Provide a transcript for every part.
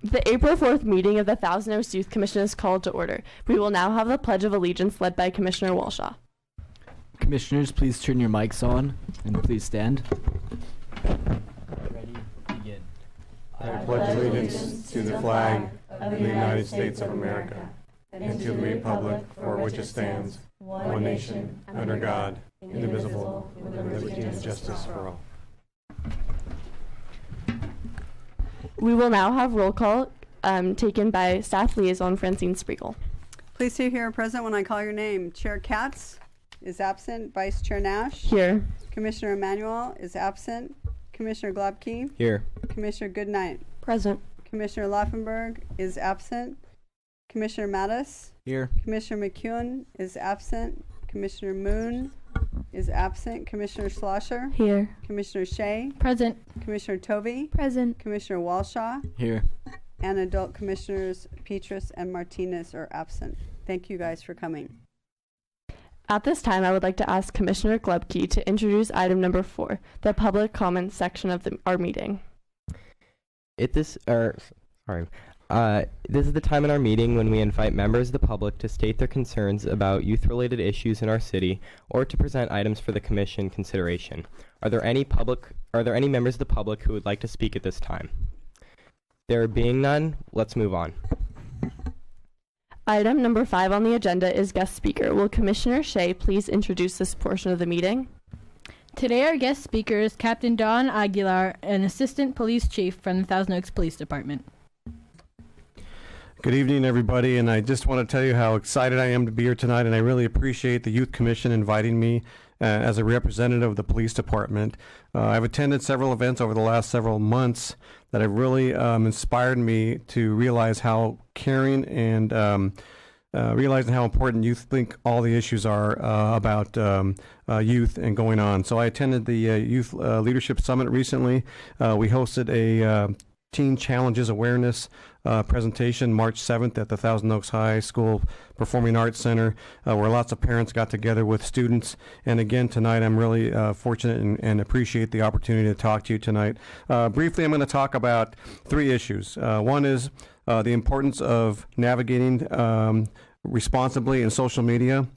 The April 4th meeting of the Thousand Oaks Youth Commission is called to order. We will now have the Pledge of Allegiance led by Commissioner Walshaw. Commissioners, please turn your mics on and please stand. Ready, begin. I pledge allegiance to the flag of the United States of America and to the republic for which it stands, one nation, under God, indivisible, with liberty and justice for all. We will now have roll call taken by Staff Liaison Francine Spriegel. Please stay here present when I call your name. Chair Katz is absent. Vice Chair Nash. Here. Commissioner Emanuel is absent. Commissioner Globke. Here. Commissioner Goodnight. Present. Commissioner Laufenberg is absent. Commissioner Mattis. Here. Commissioner McEwen is absent. Commissioner Moon is absent. Commissioner Schlosser. Here. Commissioner Shea. Present. Commissioner Tovey. Present. Commissioner Walshaw. Here. And adult commissioners Petrus and Martinez are absent. Thank you guys for coming. At this time, I would like to ask Commissioner Glubke to introduce item number 4, the public comment section of our meeting. This is the time in our meeting when we invite members of the public to state their concerns about youth-related issues in our city or to present items for the commission consideration. Are there any members of the public who would like to speak at this time? There being none, let's move on. Item number 5 on the agenda is guest speaker. Will Commissioner Shea please introduce this portion of the meeting? Today our guest speaker is Captain Don Aguilar, an assistant police chief from the Thousand Oaks Police Department. Good evening, everybody, and I just want to tell you how excited I am to be here tonight, and I really appreciate the Youth Commission inviting me as a representative of the police department. I've attended several events over the last several months that have really inspired me to realize how caring and realizing how important youth think all the issues are about youth and going on. So I attended the Youth Leadership Summit recently. We hosted a Teen Challenges Awareness presentation March 7th at the Thousand Oaks High School Performing Arts Center, where lots of parents got together with students. And again, tonight I'm really fortunate and appreciate the opportunity to talk to you tonight. Briefly, I'm going to talk about 3 issues. One is the importance of navigating responsibly in social media,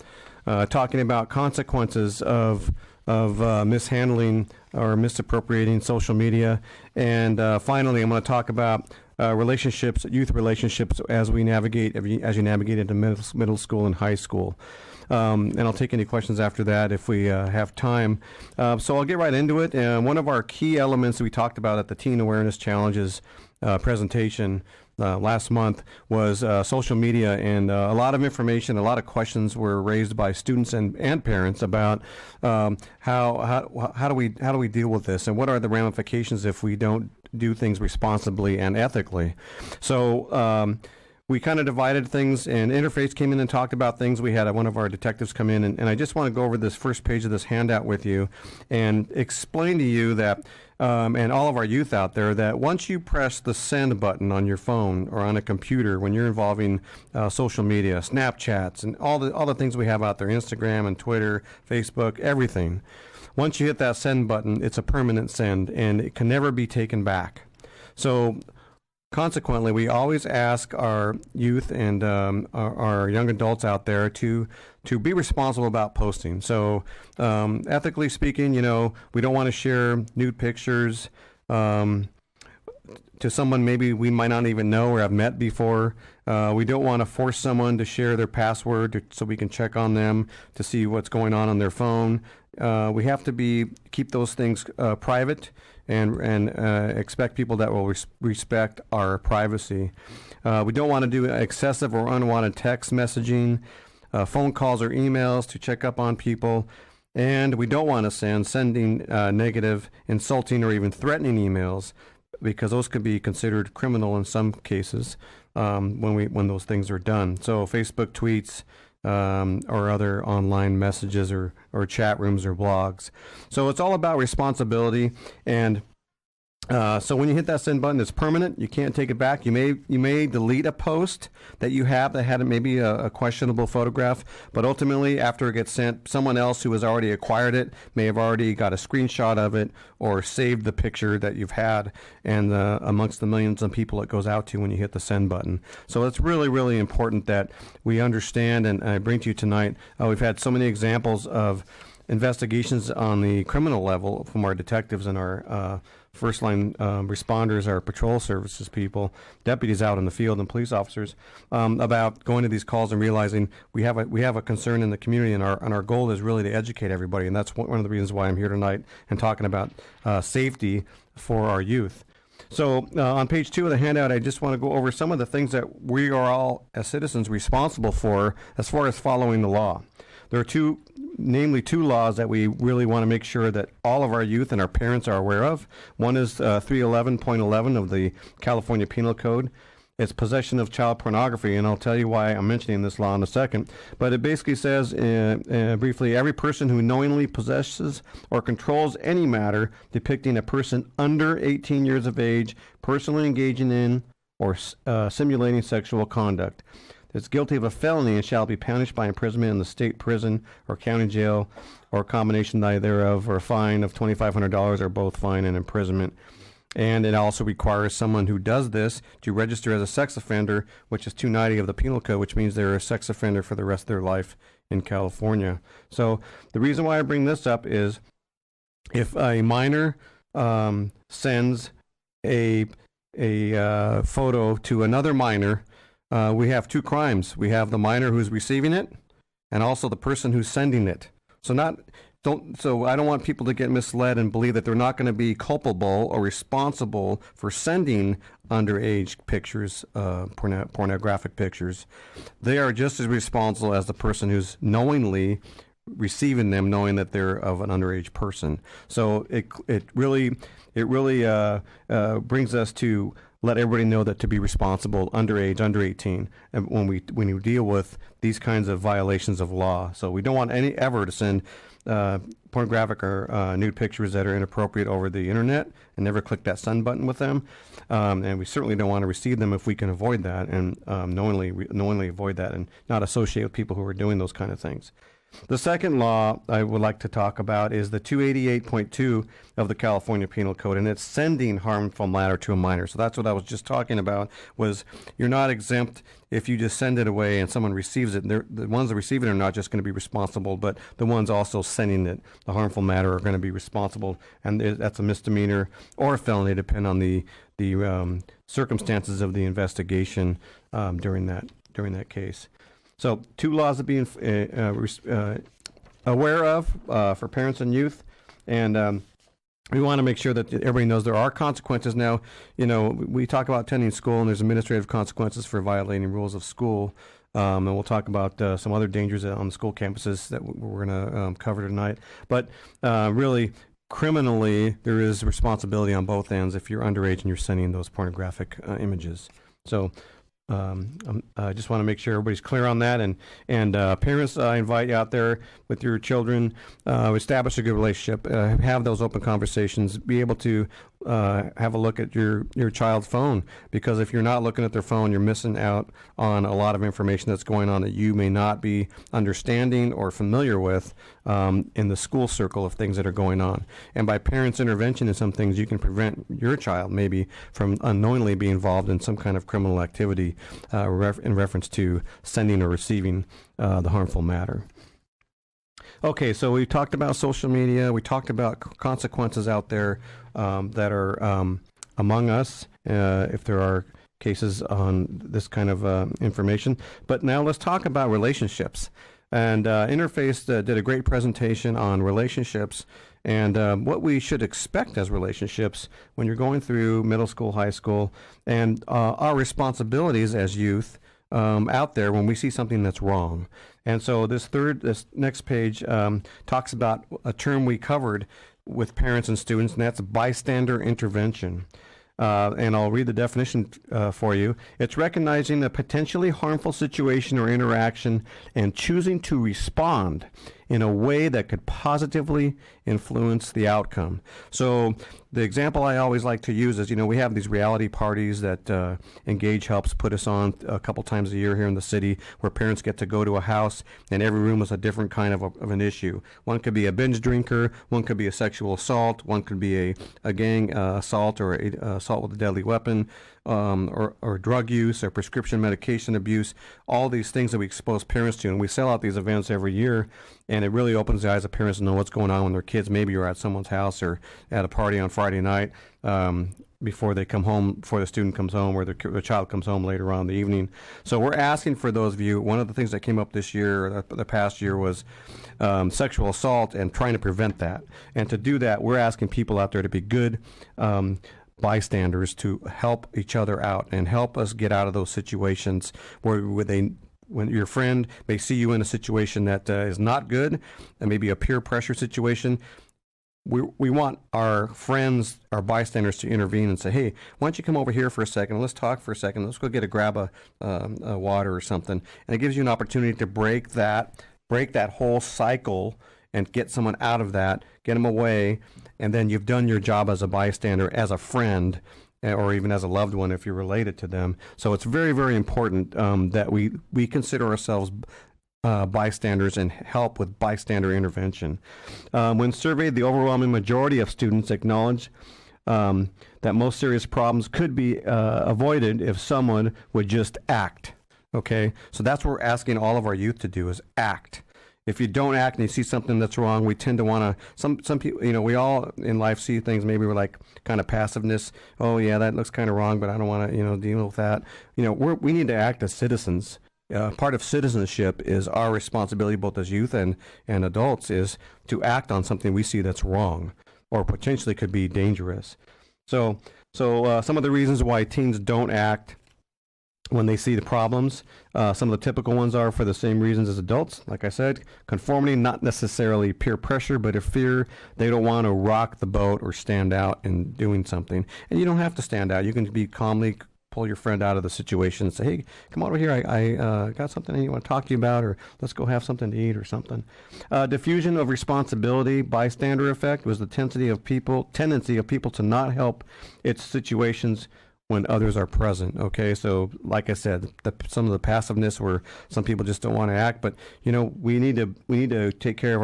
talking about consequences of mishandling or misappropriating social media, and finally, I'm going to talk about relationships, youth relationships, as you navigate into middle school and high school. And I'll take any questions after that if we have time. So I'll get right into it. One of our key elements that we talked about at the Teen Awareness Challenges presentation last month was social media, and a lot of information, a lot of questions were raised by students and parents about how do we deal with this, and what are the ramifications if we don't do things responsibly and ethically. So we kind of divided things, and Interface came in and talked about things. We had one of our detectives come in, and I just want to go over this first page of this handout with you and explain to you that and all of our youth out there, that once you press the send button on your phone or on a computer when you're involving social media, Snapchats, and all the things we have out there, Instagram and Twitter, Facebook, everything, once you hit that send button, it's a permanent send, and it can never be taken back. So consequently, we always ask our youth and our young adults out there to be responsible about posting. So ethically speaking, we don't want to share nude pictures to someone maybe we might not even know or have met before. We don't want to force someone to share their password so we can check on them to see what's going on their phone. We have to keep those things private and expect people that will respect our privacy. We don't want to do excessive or unwanted text messaging, phone calls or emails to check up on people, and we don't want to sending negative, insulting, or even threatening emails, because those could be considered criminal in some cases when those things are done. So Facebook tweets, or other online messages or chat rooms or blogs. So it's all about responsibility, and So when you hit that send button, it's permanent. You can't take it back. You may delete a post that you have that had maybe a questionable photograph, but ultimately, after it gets sent, someone else who has already acquired it may have already got a screenshot of it or saved the picture that you've had, and amongst the millions of people it goes out to when you hit the send button. So it's really, really important that we understand, and I bring to you tonight, we've had so many examples of investigations on the criminal level from our detectives and our first line responders, our patrol services people, deputies out in the field, and police officers about going to these calls and realizing we have a concern in the community, and our goal is really to educate everybody, and that's one of the reasons why I'm here tonight and talking about safety for our youth. So on page 2 of the handout, I just want to go over some of the things that we are all as citizens responsible for as far as following the law. There are namely two laws that we really want to make sure that all of our youth and our parents are aware of. One is 311.11 of the California Penal Code. It's possession of child pornography, and I'll tell you why I'm mentioning this law in a second. But it basically says, briefly, every person who knowingly possesses or controls any matter depicting a person under 18 years of age, personally engaging in or simulating sexual conduct is guilty of a felony and shall be punished by imprisonment in the state prison or county jail, or a combination thereof, or a fine of $2,500, or both fine and imprisonment. And it also requires someone who does this to register as a sex offender, which is 290 of the Penal Code, which means they're a sex offender for the rest of their life in California. So the reason why I bring this up is if a minor sends a photo to another minor, we have two crimes. We have the minor who's receiving it, and also the person who's sending it. So I don't want people to get misled and believe that they're not going to be culpable or responsible for sending underage pictures, pornographic pictures. They are just as responsible as the person who's knowingly receiving them, knowing that they're of an underage person. So it really brings us to let everybody know that to be responsible, underage, under 18, and when we deal with these kinds of violations of law. So we don't want ever to send pornographic or nude pictures that are inappropriate over the internet, and never click that send button with them. And we certainly don't want to receive them if we can avoid that, and knowingly avoid that, and not associate with people who are doing those kind of things. The second law I would like to talk about is the 288.2 of the California Penal Code, and it's sending harmful matter to a minor. So that's what I was just talking about, was you're not exempt if you just send it away and someone receives it. The ones that receive it are not just going to be responsible, but the ones also sending it, the harmful matter, are going to be responsible, and that's a misdemeanor or a felony, depending on the circumstances of the investigation during that case. So two laws to be aware of for parents and youth, and we want to make sure that everybody knows there are consequences. Now, we talk about attending school, and there's administrative consequences for violating rules of school, and we'll talk about some other dangers on the school campuses that we're going to cover tonight. But really, criminally, there is responsibility on both ends if you're underage and you're sending those pornographic images. So I just want to make sure everybody's clear on that, and parents, I invite you out there with your children, establish a good relationship, have those open conversations, be able to have a look at your child's phone, because if you're not looking at their phone, you're missing out on a lot of information that's going on that you may not be understanding or familiar with in the school circle of things that are going on. And by parents' intervention in some things, you can prevent your child maybe from unknowingly being involved in some kind of criminal activity in reference to sending or receiving the harmful matter. Okay, so we talked about social media. We talked about consequences out there that are among us if there are cases on this kind of information. But now let's talk about relationships. And Interface did a great presentation on relationships and what we should expect as relationships when you're going through middle school, high school, and our responsibilities as youth out there when we see something that's wrong. And so this next page talks about a term we covered with parents and students, and that's bystander intervention. And I'll read the definition for you. It's recognizing a potentially harmful situation or interaction and choosing to respond in a way that could positively influence the outcome. So the example I always like to use is, we have these reality parties that Engage helps put us on a couple times a year here in the city, where parents get to go to a house and every room is a different kind of an issue. One could be a binge drinker, one could be a sexual assault, one could be a gang assault or assault with a deadly weapon, or drug use or prescription medication abuse, all these things that we expose parents to. And we sell out these events every year, and it really opens the eyes of parents to know what's going on when their kids maybe are at someone's house or at a party on Friday night, before they come home, before the student comes home or the child comes home later on in the evening. So we're asking for those of you, one of the things that came up this year, or the past year, was sexual assault and trying to prevent that. And to do that, we're asking people out there to be good bystanders, to help each other out and help us get out of those situations when your friend may see you in a situation that is not good, and maybe a peer pressure situation. We want our friends, our bystanders, to intervene and say, hey, why don't you come over here for a second? Let's talk for a second. Let's go grab a water or something. And it gives you an opportunity to break that whole cycle and get someone out of that, get them away, and then you've done your job as a bystander, as a friend, or even as a loved one if you're related to them. So it's very, very important that we consider ourselves bystanders and help with bystander intervention. When surveyed, the overwhelming majority of students acknowledge that most serious problems could be avoided if someone would just act. Okay, so that's what we're asking all of our youth to do, is act. If you don't act and you see something that's wrong, we tend to want to, some people, we all in life see things, maybe we're like kind of passiveness. Oh yeah, that looks kind of wrong, but I don't want to, deal with that. We need to act as citizens. Part of citizenship is our responsibility, both as youth and adults, is to act on something we see that's wrong or potentially could be dangerous. So some of the reasons why teens don't act when they see the problems, some of the typical ones are for the same reasons as adults. Like I said, conformity, not necessarily peer pressure, but a fear. They don't want to rock the boat or stand out in doing something. And you don't have to stand out. You can be calmly pull your friend out of the situation and say, hey, come over here. I got something I want to talk to you about, or let's go have something to eat or something. Diffusion of responsibility, bystander effect, was the tendency of people to not help its situations when others are present. Okay, so like I said, some of the passiveness where some people just don't want to act, but we need to take care of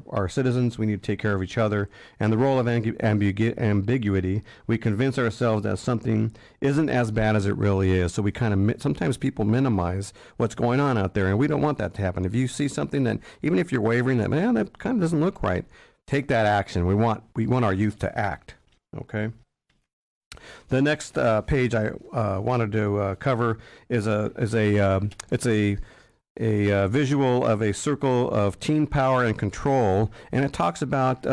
our citizens. We need to take care of each other. And the role of ambiguity, we convince ourselves that something isn't as bad as it really is. So we sometimes people minimize what's going on out there, and we don't want that to happen. If you see something that, even if you're wavering, that that kind of doesn't look right, take that action. We want our youth to act. Okay. The next page I wanted to cover is a visual of a circle of teen power and control, and it talks about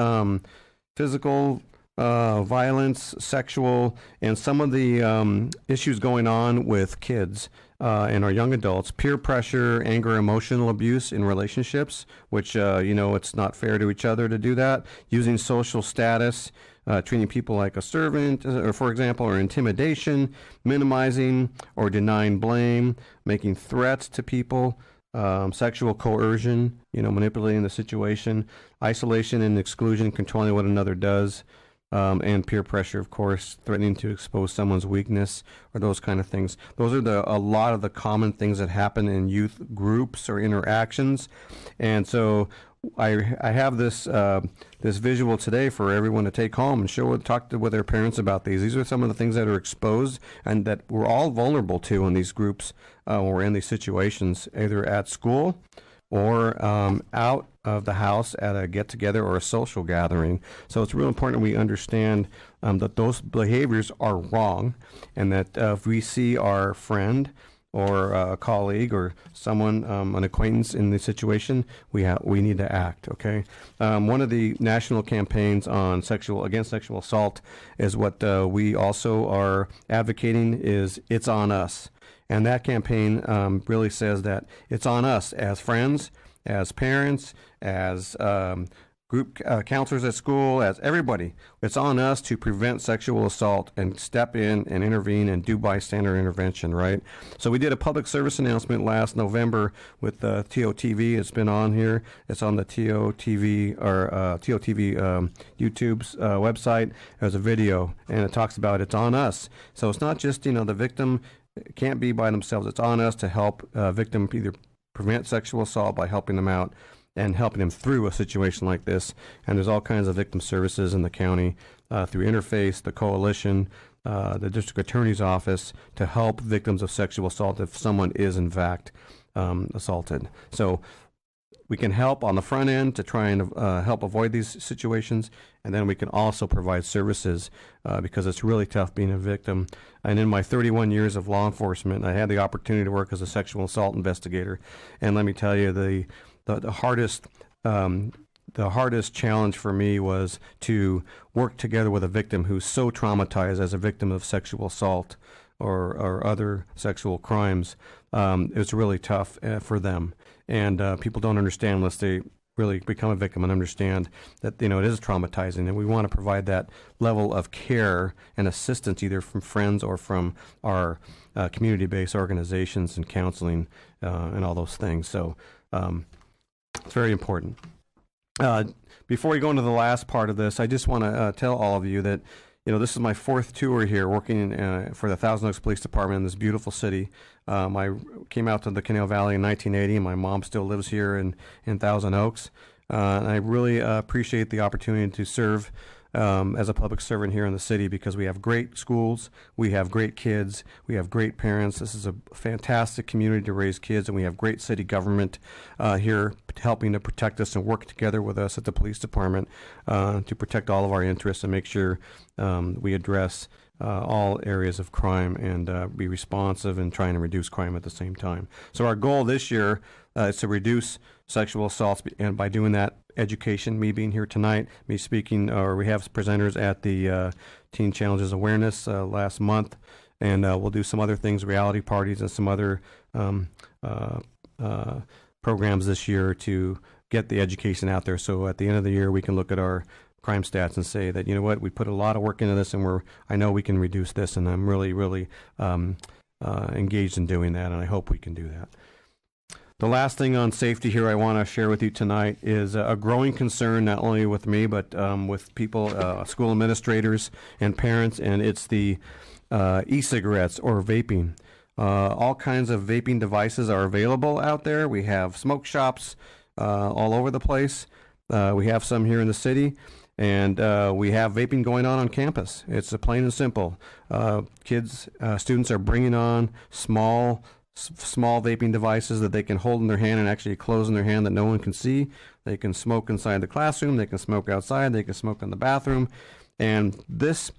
physical violence, sexual, and some of the issues going on with kids and our young adults. Peer pressure, anger, emotional abuse in relationships, which it's not fair to each other to do that. Using social status. Treating people like a servant, or for example, or intimidation, minimizing or denying blame, making threats to people, sexual coercion, manipulating the situation, isolation and exclusion, controlling what another does, and peer pressure, of course, threatening to expose someone's weakness, or those kind of things. Those are a lot of the common things that happen in youth groups or interactions, and so I have this visual today for everyone to take home and talk with their parents about these. These are some of the things that are exposed and that we're all vulnerable to in these groups when we're in these situations, either at school or out of the house at a get-together or a social gathering. So it's real important we understand that those behaviors are wrong, and that if we see our friend or a colleague or someone, an acquaintance in the situation, we need to act. Okay. One of the national campaigns on against sexual assault is what we also are advocating, is It's On Us, and that campaign really says that it's on us as friends, as parents, as group counselors at school, as everybody. It's on us to prevent sexual assault and step in and intervene and do bystander intervention, right? So we did a public service announcement last November with TOTV. It's been on here. It's on the TOTV YouTube's website. There's a video, and it talks about it's on us. So it's not just, the victim can't be by themselves. It's on us to help victim either prevent sexual assault by helping them out and helping them through a situation like this. And there's all kinds of victim services in the county through Interface, the Coalition, the District Attorney's Office to help victims of sexual assault if someone is in fact assaulted. So we can help on the front end to try and help avoid these situations, and then we can also provide services because it's really tough being a victim. And in my 31 years of law enforcement, I had the opportunity to work as a sexual assault investigator, and let me tell you, the hardest challenge for me was to work together with a victim who's so traumatized as a victim of sexual assault or other sexual crimes. It's really tough for them. And people don't understand unless they really become a victim and understand that, it is traumatizing. And we want to provide that level of care and assistance either from friends or from our community-based organizations and counseling and all those things. So it's very important. Before we go into the last part of this, I just want to tell all of you that, this is my fourth tour here working for the Thousand Oaks Police Department in this beautiful city. I came out to the Canal Valley in 1980, and my mom still lives here in Thousand Oaks. And I really appreciate the opportunity to serve as a public servant here in the city because we have great schools, we have great kids, we have great parents. This is a fantastic community to raise kids, and we have great city government here helping to protect us and work together with us at the police department to protect all of our interests and make sure we address all areas of crime and be responsive and trying to reduce crime at the same time. So our goal this year is to reduce sexual assaults, and by doing that, education, me being here tonight, me speaking, or we have presenters at the Teen Challenges Awareness last month, and we'll do some other things, reality parties and some other programs this year to get the education out there. So at the end of the year, we can look at our crime stats and say that, we put a lot of work into this, and I know we can reduce this, and I'm really, really engaged in doing that, and I hope we can do that. The last thing on safety here I want to share with you tonight is a growing concern, not only with me, but with people, school administrators and parents, and it's the e-cigarettes or vaping. All kinds of vaping devices are available out there. We have smoke shops all over the place. We have some here in the city, and we have vaping going on campus. It's plain and simple. Students are bringing on small vaping devices that they can hold in their hand and actually close in their hand that no one can see. They can smoke inside the classroom. They can smoke outside. They can smoke in the bathroom. And this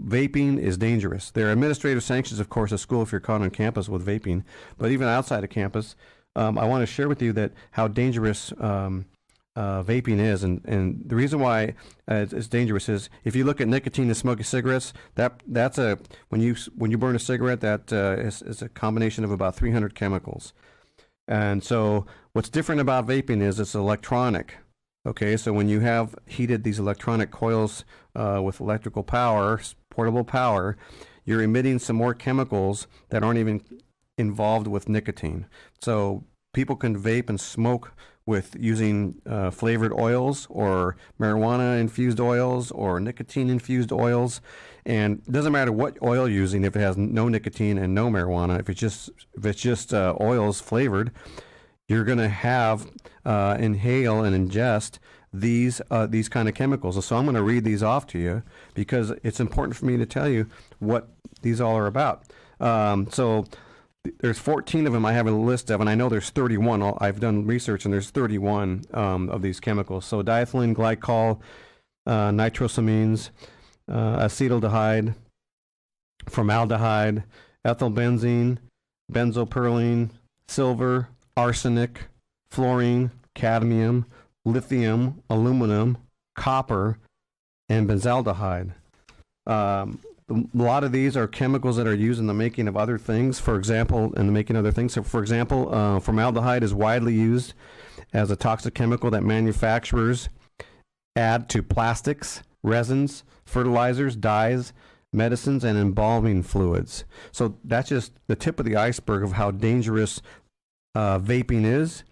vaping is dangerous. There are administrative sanctions, of course, at school if you're caught on campus with vaping. But even outside of campus, I want to share with you that how dangerous vaping is, and the reason why it's dangerous is if you look at nicotine and smoking cigarettes, that's when you burn a cigarette, that is a combination of about 300 chemicals. And so what's different about vaping is it's electronic. Okay, so when you have heated these electronic coils with electrical power, portable power, you're emitting some more chemicals that aren't even involved with nicotine. So people can vape and smoke with using flavored oils or marijuana-infused oils or nicotine-infused oils. And it doesn't matter what oil you're using if it has no nicotine and no marijuana. If it's just oils flavored, you're going to have inhale and ingest these kind of chemicals. So I'm going to read these off to you because it's important for me to tell you what these all are about. So there's 14 of them I have a list of, and I know there's 31. I've done research, and there's 31 of these chemicals. So diethylene glycol, nitrosamines, acetaldehyde, formaldehyde, ethylbenzene, benzopyrrolene, silver, arsenic, fluorine, cadmium, lithium, aluminum, copper, and benzaldehyde. A lot of these are chemicals that are used in the making of other things. For example, So, for example, formaldehyde is widely used as a toxic chemical that manufacturers add to plastics, resins, fertilizers, dyes, medicines, and embalming fluids. So that's just the tip of the iceberg of how dangerous vaping is.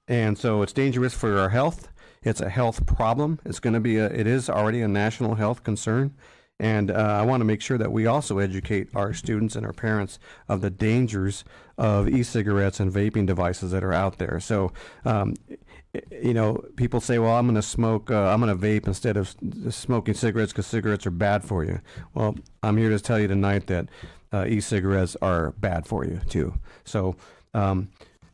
And so it's dangerous for our health. It's a health problem. It is already a national health concern. And I want to make sure that we also educate our students and our parents of the dangers of e-cigarettes and vaping devices that are out there. So, people say, well, I'm going to vape instead of smoking cigarettes because cigarettes are bad for you. Well, I'm here to tell you tonight that e-cigarettes are bad for you too. So,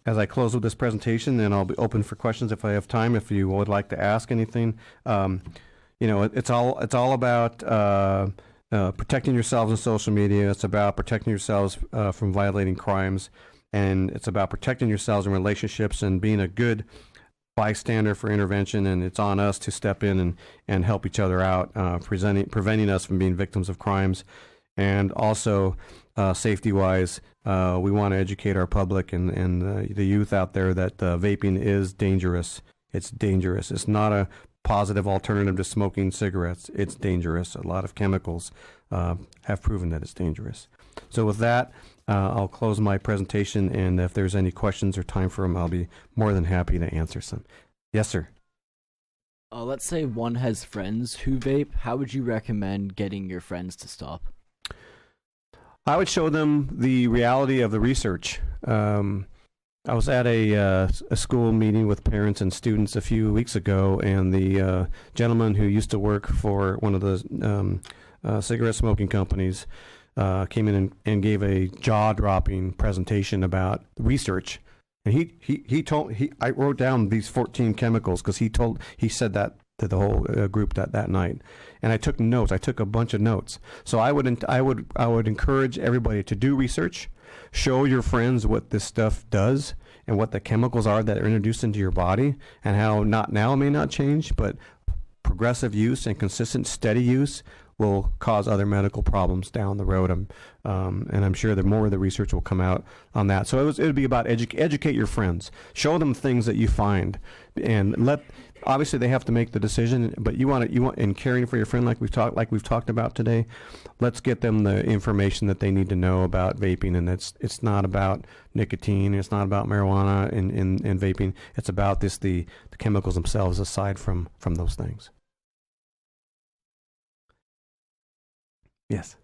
as I close with this presentation, and I'll be open for questions if I have time, if you would like to ask anything. It's all about protecting yourselves on social media. It's about protecting yourselves from violating crimes, and it's about protecting yourselves in relationships and being a good bystander for intervention. And it's on us to step in and help each other out, preventing us from being victims of crimes. And also, safety-wise, we want to educate our public and the youth out there that vaping is dangerous. It's dangerous. It's not a positive alternative to smoking cigarettes. It's dangerous. A lot of chemicals have proven that it's dangerous. So with that, I'll close my presentation, and if there's any questions or time for them, I'll be more than happy to answer some. Yes, sir. Let's say one has friends who vape. How would you recommend getting your friends to stop? I would show them the reality of the research. I was at a school meeting with parents and students a few weeks ago, and the gentleman who used to work for one of the cigarette smoking companies came in and gave a jaw-dropping presentation about research. And I wrote down these 14 chemicals because he said that to the whole group that night, and I took notes. I took a bunch of notes. So I would encourage everybody to do research, show your friends what this stuff does and what the chemicals are that are introduced into your body, and how not now may not change, but progressive use and consistent, steady use will cause other medical problems down the road. And I'm sure that more of the research will come out on that. So it would be about educate your friends, show them things that you find, and obviously they have to make the decision, but you want in caring for your friend like we've talked about today, let's get them the information that they need to know about vaping. And it's not about nicotine, it's not about marijuana and vaping. It's about the chemicals themselves aside from those things. Yes.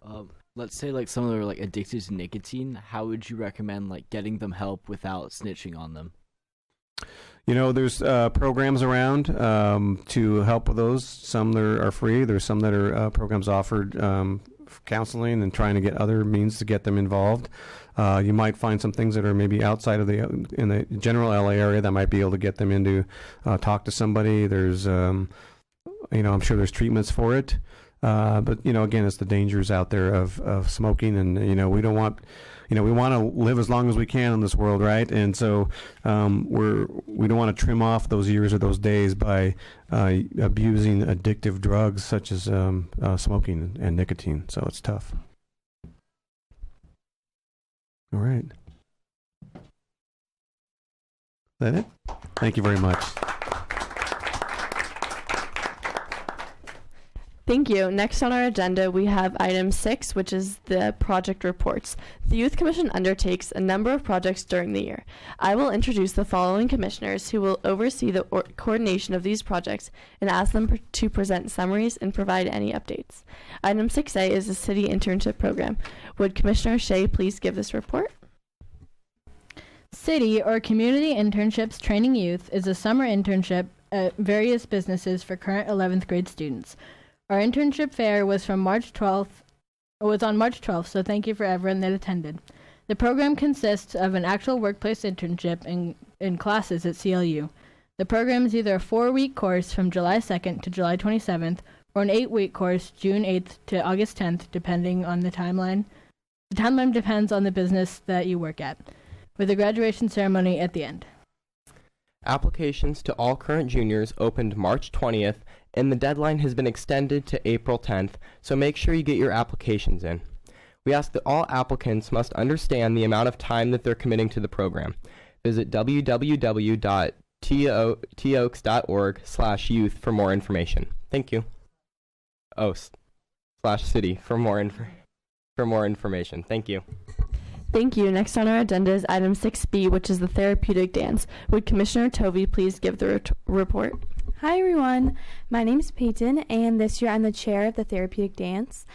Let's say like someone are like addicted to nicotine. How would you recommend like getting them help without snitching on them? There's programs around to help with those. Some that are free. There's some that are programs offered counseling and trying to get other means to get them involved. You might find some things that are maybe outside of in the general LA area that might be able to get them into talk to somebody. There's I'm sure there's treatments for it. But again, it's the dangers out there of smoking, and we don't want, we want to live as long as we can in this world, right? And so we don't want to trim off those years or those days by abusing addictive drugs such as smoking and nicotine. So it's tough. All right. Is that it? Thank you very much. Thank you. Next on our agenda, we have item 6, which is the project reports. The Youth Commission undertakes a number of projects during the year. I will introduce the following commissioners who will oversee the coordination of these projects and ask them to present summaries and provide any updates. Item 6A is the city internship program. Would Commissioner Shea please give this report? City or Community Internships Training Youth is a summer internship at various businesses for current 11th grade students. Our internship fair was on March 12th, so thank you for everyone that attended. The program consists of an actual workplace internship in classes at CLU. The program is either a 4-week course from July 2nd to July 27th, or an 8-week course June 8th to August 10th, depending on the timeline. The timeline depends on the business that you work at, with a graduation ceremony at the end. Applications to all current juniors opened March 20th, and the deadline has been extended to April 10th, so make sure you get your applications in. We ask that all applicants must understand the amount of time that they're committing to the program. Visit www.ucc.edu toaks.org/youth for more information. Thank you. /city for more information. Thank you. Thank you. Next on our agenda is item 6B, which is the therapeutic dance. Would Commissioner Tovey please give the report? Hi everyone, my name is Peyton, and this year I'm the chair of the therapeutic dance.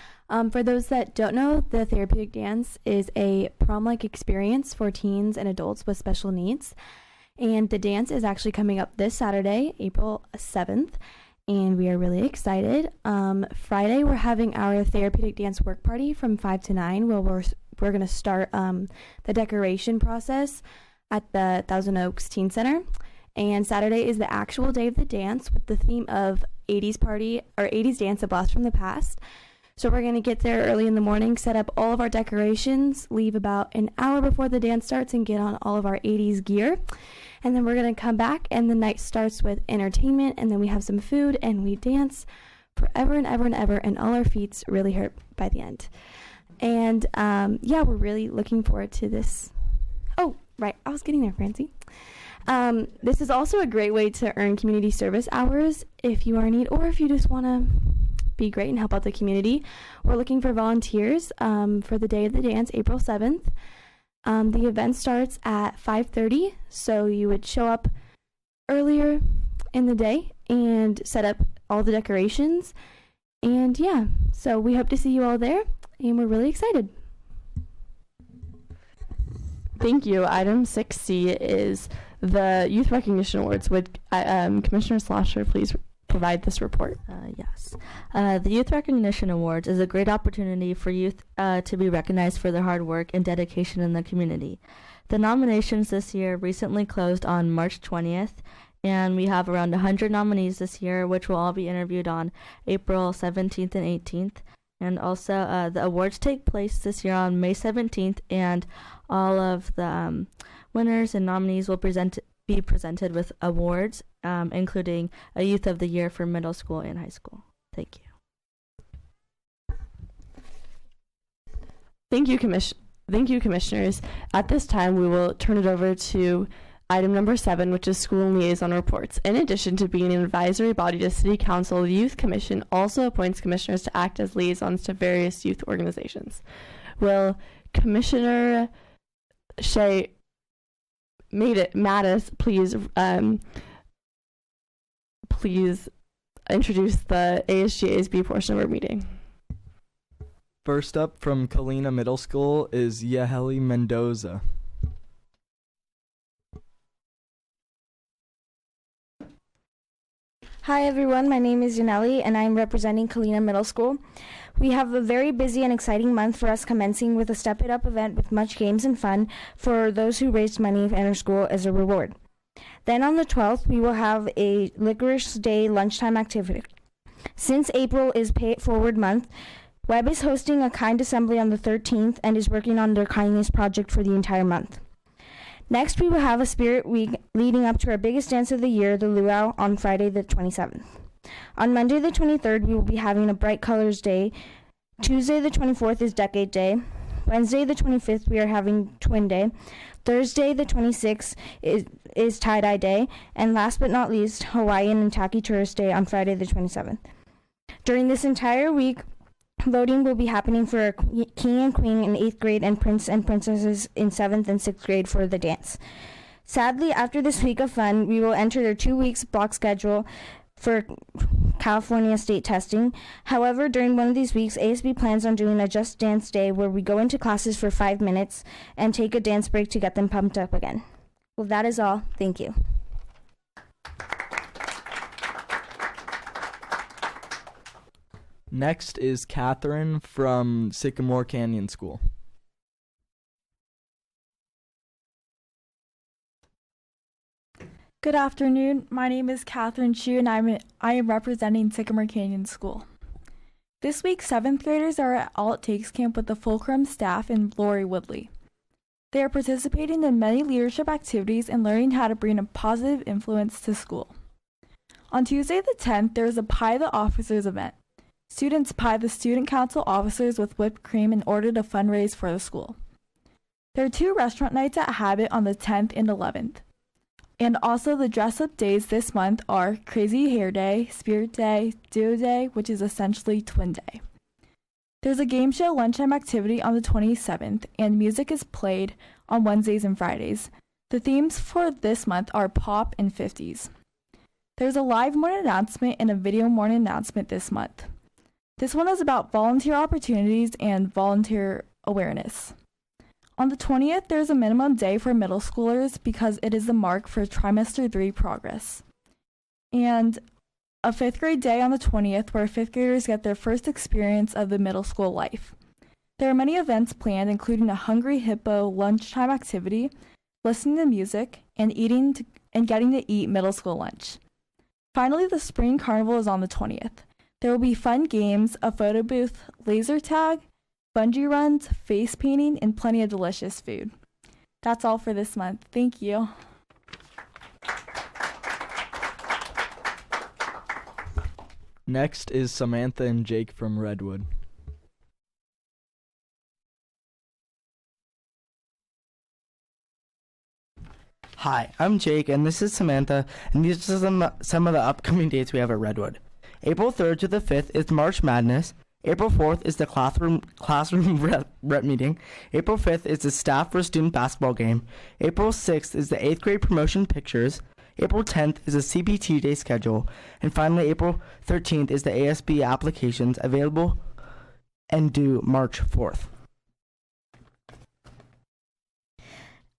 For those that don't know, the therapeutic dance is a prom-like experience for teens and adults with special needs. And the dance is actually coming up this Saturday, April 7th, and we are really excited. Friday, we're having our therapeutic dance work party from 5 to 9, where we're going to start the decoration process at the Thousand Oaks Teen Center. And Saturday is the actual day of the dance with the theme of 80s party or 80s dance, a blast from the past. So we're going to get there early in the morning, set up all of our decorations, leave about an hour before the dance starts and get on all of our 80s gear. And then we're going to come back and the night starts with entertainment, and then we have some food and we dance forever and ever and ever, and all our feet really hurt by the end. And yeah, we're really looking forward to this. Oh, right, I was getting there, Francie. This is also a great way to earn community service hours if you are in need, or if you just want to be great and help out the community. We're looking for volunteers for the day of the dance, April 7th. The event starts at 5:30, so you would show up earlier in the day and set up all the decorations. And yeah, so we hope to see you all there, and we're really excited. Thank you. Item 6C is the Youth Recognition Awards. Would Commissioner Slosher please provide this report? Yes. The Youth Recognition Awards is a great opportunity for youth to be recognized for their hard work and dedication in the community. The nominations this year recently closed on March 20th, and we have around 100 nominees this year, which will all be interviewed on April 17th and 18th. And also, the awards take place this year on May 17th, and all of the winners and nominees will be presented with awards, including a Youth of the Year for middle school and high school. Thank you. Thank you, Commissioners. At this time, we will turn it over to item number 7, which is school and liaison reports. In addition to being an advisory body to City Council, the Youth Commission also appoints commissioners to act as liaisons to various youth organizations. Will Commissioner Mattis please introduce the ASGASB portion of our meeting? First up from Kalina Middle School is Yaheli Mendoza. Hi everyone, my name is Yaneli and I'm representing Kalina Middle School. We have a very busy and exciting month for us, commencing with a Step It Up event with much games and fun for those who raised money in our school as a reward. Then on the 12th, we will have a Licorice Day lunchtime activity. Since April is Pay It Forward month, Webb is hosting a kind assembly on the 13th and is working on their kindness project for the entire month. Next, we will have a Spirit Week leading up to our biggest dance of the year, the Luau, on Friday the 27th. On Monday the 23rd, we will be having a Bright Colors Day. Tuesday the 24th is Decade Day. Wednesday the 25th, we are having Twin Day. Thursday the 26th is Tie-Dye Day. And last but not least, Hawaiian and Tacky Tourist Day on Friday the 27th. During this entire week, voting will be happening for a king and queen in 8th grade and prince and princesses in 7th and 6th grade for the dance. Sadly, after this week of fun, we will enter their 2 weeks block schedule for California state testing. However, during one of these weeks, ASB plans on doing a Just Dance Day where we go into classes for 5 minutes and take a dance break to get them pumped up again. Well, that is all. Thank you. Next is Catherine from Sycamore Canyon School. Good afternoon. My name is Catherine Chu, and I am representing Sycamore Canyon School. This week, 7th graders are at All It Takes Camp with the Fulcrum staff and Lori Woodley. They are participating in many leadership activities and learning how to bring a positive influence to school. On Tuesday the 10th, there is a Pie the Officers event. Students pie the student council officers with whipped cream in order to fundraise for the school. There are 2 restaurant nights at Habit on the 10th and 11th. And also the dress-up days this month are Crazy Hair Day, Spirit Day, Duo Day, which is essentially Twin Day. There's a game show lunchtime activity on the 27th, and music is played on Wednesdays and Fridays. The themes for this month are pop and 50s. There's a live morning announcement and a video morning announcement this month. This one is about volunteer opportunities and volunteer awareness. On the 20th, there's a minimum day for middle schoolers because it is the mark for trimester 3 progress. And a 5th grade day on the 20th where 5th graders get their first experience of the middle school life. There are many events planned, including a Hungry Hippo lunchtime activity, listening to music, and getting to eat middle school lunch. Finally, the spring carnival is on the 20th. There will be fun games, a photo booth, laser tag, bungee runs, face painting, and plenty of delicious food. That's all for this month. Thank you. Next is Samantha and Jake from Redwood. Hi, I'm Jake, and this is Samantha, and these are some of the upcoming dates we have at Redwood. April 3rd to the 5th is March Madness. April 4th is the classroom rep meeting. April 5th is the staff for student basketball game. April 6th is the 8th grade promotion pictures. April 10th is a CPT day schedule. And finally, April 13th is the ASB applications available and due March 4th.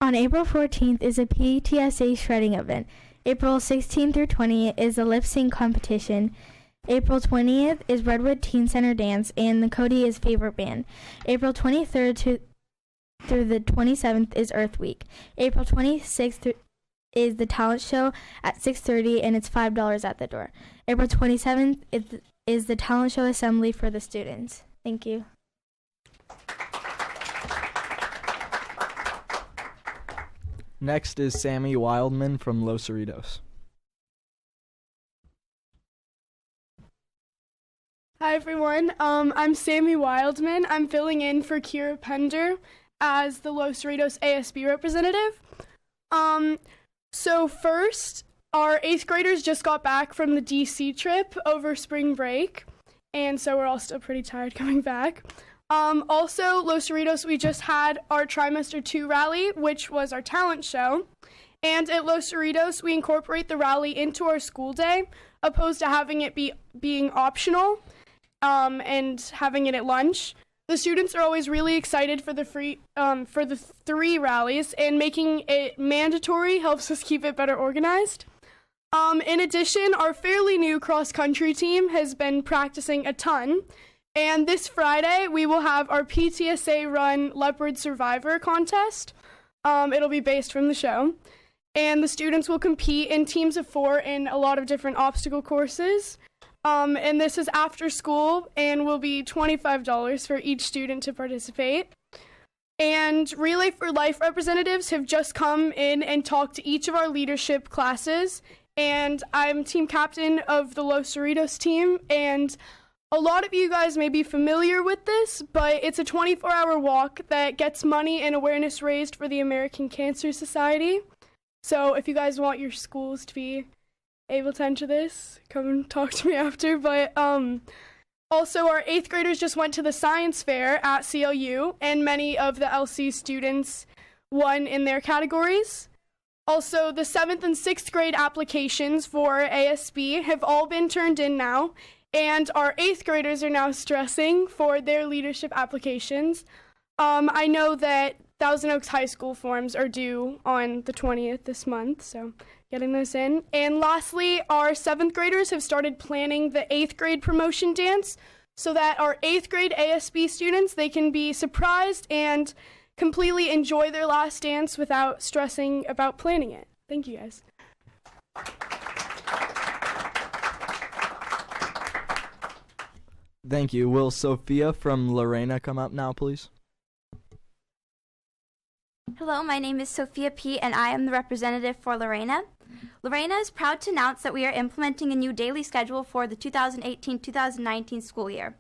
On April 14th is a PTSA shredding event. April 16th through 20th is a lip sync competition. April 20th is Redwood Teen Center Dance, and the Cody is favorite band. April 23rd through the 27th is Earth Week. April 26th is the talent show at 6:30, and it's $5 at the door. April 27th is the talent show assembly for the students. Thank you. Next is Sammy Wildman from Los Cerritos. Hi everyone, I'm Sammy Wildman. I'm filling in for Kira Pender as the Los Cerritos ASB representative. So first, our 8th graders just got back from the DC trip over spring break, and so we're all still pretty tired coming back. Also, Los Cerritos, we just had our trimester 2 rally, which was our talent show. And at Los Cerritos, we incorporate the rally into our school day, opposed to having it being optional. And having it at lunch. The students are always really excited for the 3 rallies, and making it mandatory helps us keep it better organized. In addition, our fairly new cross-country team has been practicing a ton, and this Friday we will have our PTSA run Leopard Survivor contest. It'll be based from the show, and the students will compete in teams of 4 in a lot of different obstacle courses. And this is after school and will be $25 for each student to participate. And Relay for Life representatives have just come in and talked to each of our leadership classes. And I'm team captain of the Los Cerritos team. And a lot of you guys may be familiar with this, but it's a 24-hour walk that gets money and awareness raised for the American Cancer Society. So if you guys want your schools to be able to enter this, come and talk to me after. But also our 8th graders just went to the science fair at CLU, and many of the LC students won in their categories. Also, the 7th and 6th grade applications for ASB have all been turned in now, and our 8th graders are now stressing for their leadership applications. I know that Thousand Oaks High School forms are due on the 20th this month, so getting those in. And lastly, our 7th graders have started planning the 8th grade promotion dance so that our 8th grade ASB students, they can be surprised and completely enjoy their last dance without stressing about planning it. Thank you, guys. Thank you. Will Sophia from Lorena come up now, please? Hello, my name is Sophia P., and I am the representative for Lorena. Lorena is proud to announce that we are implementing a new daily schedule for the 2018-2019 school year.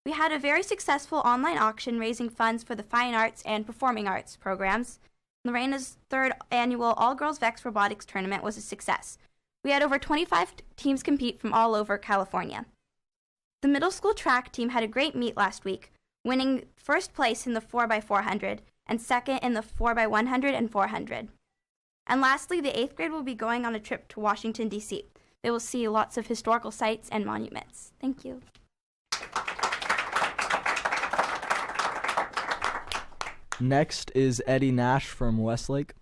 We had a very successful online auction raising funds for the fine arts and performing arts programs. Lorena's third annual all-girls VEX robotics tournament was a success. We had over 25 teams compete from all over California. The middle school track team had a great meet last week, winning first place in the 4x400 and second in the 4x100 and 400. And lastly, the 8th grade will be going on a trip to Washington, D.C. They will see lots of historical sites and monuments. Thank you. Next is Eddie Nash from Westlake.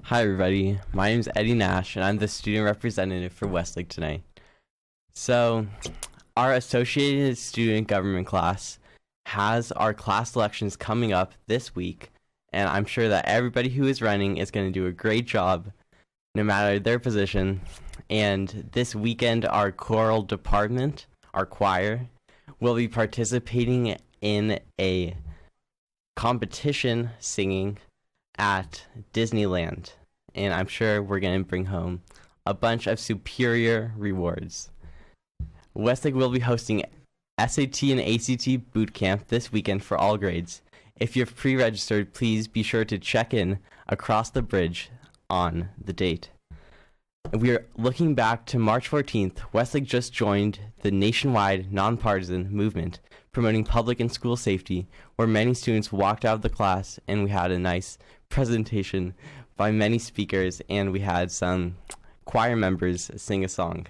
Hi everybody, my name is Eddie Nash and I'm the student representative for Westlake tonight. So, our Associated Student Government class has our class elections coming up this week, and I'm sure that everybody who is running is going to do a great job no matter their position. And this weekend our choral department, our choir, will be participating in a competition singing at Disneyland, and I'm sure we're going to bring home a bunch of superior rewards. Westlake will be hosting SAT and ACT boot camp this weekend for all grades. If you've pre-registered, please be sure to check in across the bridge on the date. We are looking back to March 14th. Westlake just joined the nationwide nonpartisan movement promoting public and school safety, where many students walked out of the class and we had a nice presentation by many speakers and we had some choir members sing a song.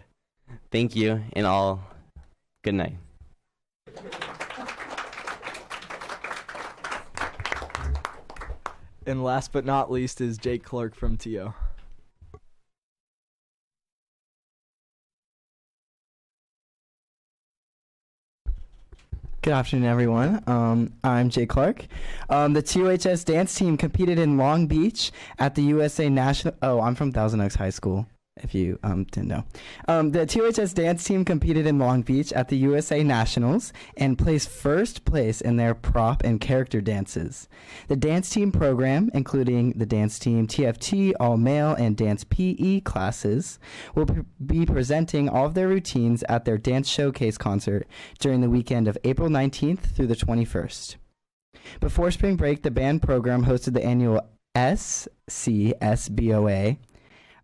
Thank you and all good night. And last but not least is Jake Clark from TO. Good afternoon, everyone. I'm Jay Clark. The TOHS dance team competed in Long Beach at the USA National. Oh, I'm from Thousand Oaks High School, if you didn't know. The TOHS dance team competed in Long Beach at the USA Nationals and placed first place in their prop and character dances. The dance team program, including the dance team TFT, all male, and dance PE classes, will be presenting all of their routines at their dance showcase concert during the weekend of April 19th through the 21st. Before spring break, the band program hosted the annual SCSBOA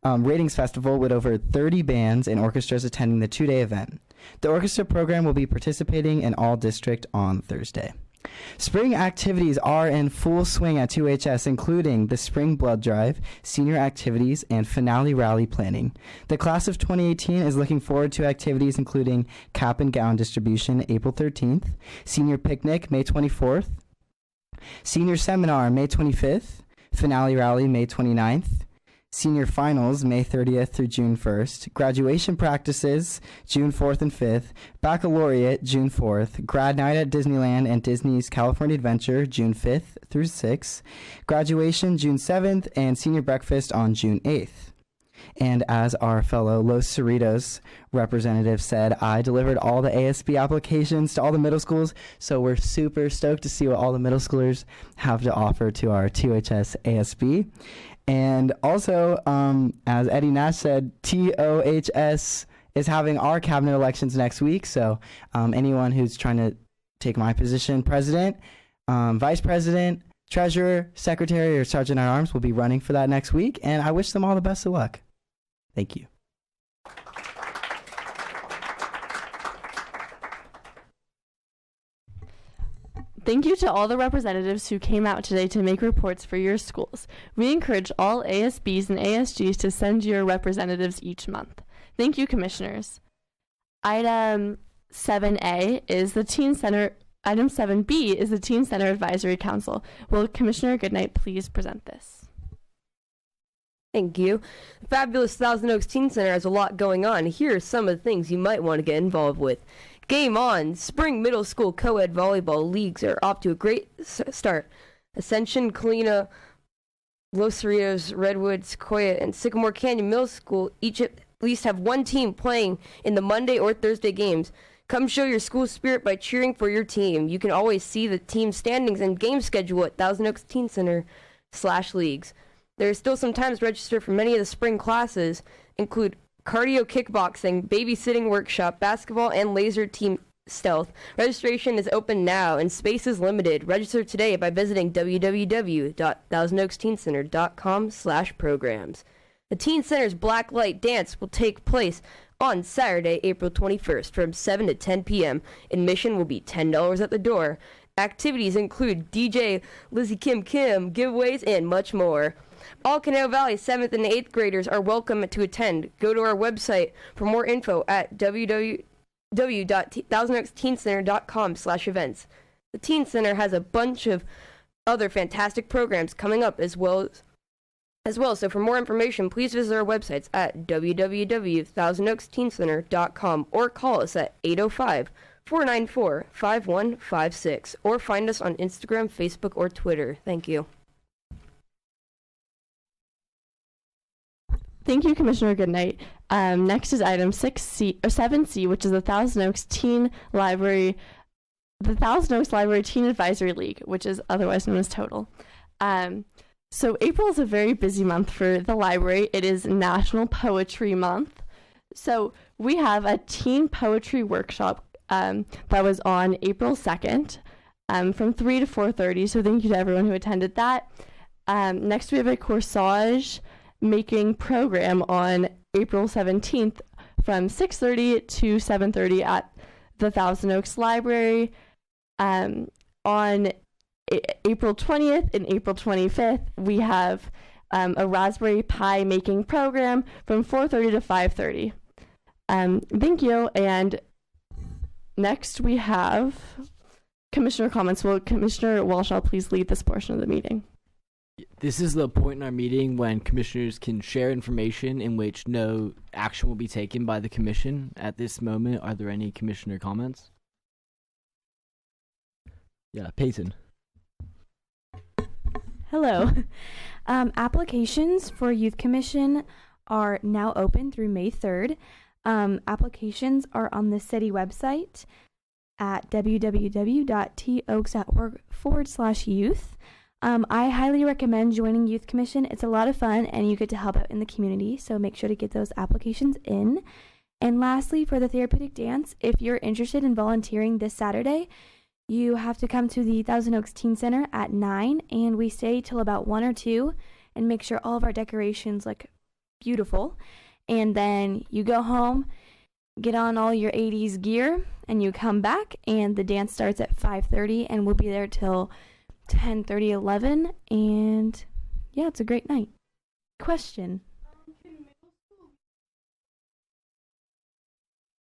Ratings Festival with over 30 bands and orchestras attending the two-day event. The orchestra program will be participating in all district on Thursday. Spring activities are in full swing at 2HS, including the Spring Blood Drive, senior activities, and finale rally planning. The class of 2018 is looking forward to activities including cap and gown distribution April 13th, senior picnic May 24th, senior seminar May 25th, finale rally May 29th, senior finals May 30th through June 1st, graduation practices June 4th and 5th, baccalaureate June 4th, grad night at Disneyland and Disney's California Adventure June 5th through 6th, graduation June 7th, and senior breakfast on June 8th. And as our fellow Los Cerritos representative said, I delivered all the ASB applications to all the middle schools, so we're super stoked to see what all the middle schoolers have to offer to our TOHS ASB. And also, as Eddie Nash said, TOHS is having our cabinet elections next week. So anyone who's trying to take my position, president, vice president, treasurer, secretary, or sergeant at arms will be running for that next week. And I wish them all the best of luck. Thank you. Thank you to all the representatives who came out today to make reports for your schools. We encourage all ASBs and ASGs to send your representatives each month. Thank you, commissioners. Item 7A is the Teen Center. Item 7B is the Teen Center Advisory Council. Will Commissioner Goodnight please present this? Thank you. The fabulous Thousand Oaks Teen Center has a lot going on. Here are some of the things you might want to get involved with. Game on! Spring middle school co-ed volleyball leagues are off to a great start. Ascension, Colina, Los Cerritos, Redwood, Sequoia, and Sycamore Canyon Middle School each at least have one team playing in the Monday or Thursday games. Come show your school spirit by cheering for your team. You can always see the team standings and game schedule at Thousand Oaks Teen Center/leagues. There is still some time to register for many of the spring classes, include cardio kickboxing, babysitting workshop, basketball, and laser team stealth. Registration is open now and space is limited. Register today by visiting www.thousandoksteencenter.com/programs. The Teen Center's Black Light Dance will take place on Saturday, April 21st from 7 to 10 p.m. Admission will be $10 at the door. Activities include DJ Lizzie Kim, giveaways, and much more. All Canal Valley 7th and 8th graders are welcome to attend. Go to our website for more info at www.thousandoksteencenter.com/events. The Teen Center has a bunch of other fantastic programs coming up as well. So for more information, please visit our websites at www.thousandoksteencenter.com or call us at 805-494-5156 or find us on Instagram, Facebook, or Twitter. Thank you. Thank you, Commissioner Goodnight. Next is item 7C, which is the Thousand Oaks Library Teen Advisory League, which is otherwise known as TOTAL. So April is a very busy month for the library. It is National Poetry Month. So we have a teen poetry workshop that was on April 2nd from 3 to 4:30. So thank you to everyone who attended that. Next, we have a corsage making program on April 17th from 6:30 to 7:30 at the Thousand Oaks Library. On April 20th and April 25th, we have a Raspberry Pi making program from 4:30 to 5:30. Thank you. And next we have Commissioner comments. Will Commissioner Walshaw please lead this portion of the meeting? This is the point in our meeting when commissioners can share information in which no action will be taken by the commission. At this moment, are there any commissioner comments? Yeah, Peyton. Hello. Applications for Youth Commission are now open through May 3rd. Applications are on the city website at www.toaks.org/youth. I highly recommend joining Youth Commission. It's a lot of fun and you get to help out in the community, so make sure to get those applications in. And lastly, for the therapeutic dance, if you're interested in volunteering this Saturday, you have to come to the Thousand Oaks Teen Center at 9, and we stay till about 1 or 2 and make sure all of our decorations look beautiful. And then you go home, get on all your 80s gear, and you come back, and the dance starts at 5:30, and we'll be there till 10:30, 11, and yeah, it's a great night. Question?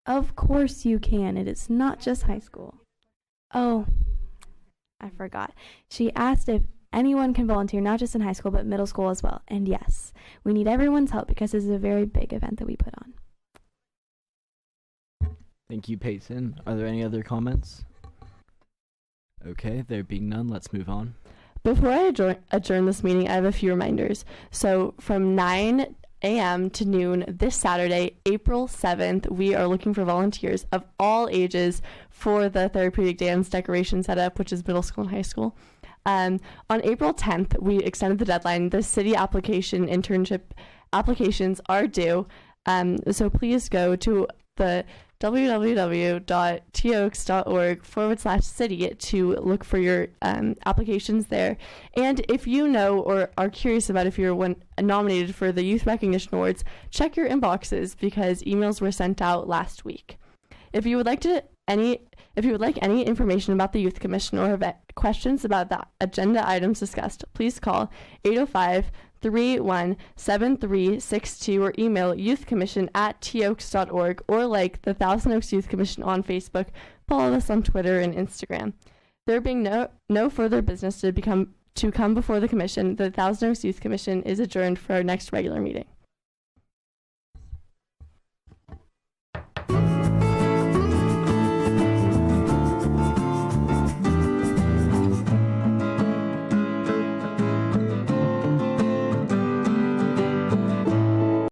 Of course you can. It is not just high school. Oh, I forgot. She asked if anyone can volunteer, not just in high school, but middle school as well. And yes, we need everyone's help because this is a very big event that we put on. Thank you, Peyton. Are there any other comments? Okay, there being none, let's move on. Before I adjourn this meeting, I have a few reminders. So from 9 a.m. to noon this Saturday, April 7th, we are looking for volunteers of all ages for the therapeutic dance decoration setup, which is middle school and high school. On April 10th, we extended the deadline. The city internship applications are due. So please go to the www.toaks.org/city to look for your applications there. And if you know or are curious about if you're nominated for the Youth Recognition Awards, check your inboxes because emails were sent out last week. If you would like any information about the Youth Commission or have questions about the agenda items discussed, please call 805-331-7362 or email youthcommission@toaks.org or like the Thousand Oaks Youth Commission on Facebook. Follow us on Twitter and Instagram. There being no further business to come before the commission, the Thousand Oaks Youth Commission is adjourned for our next regular meeting.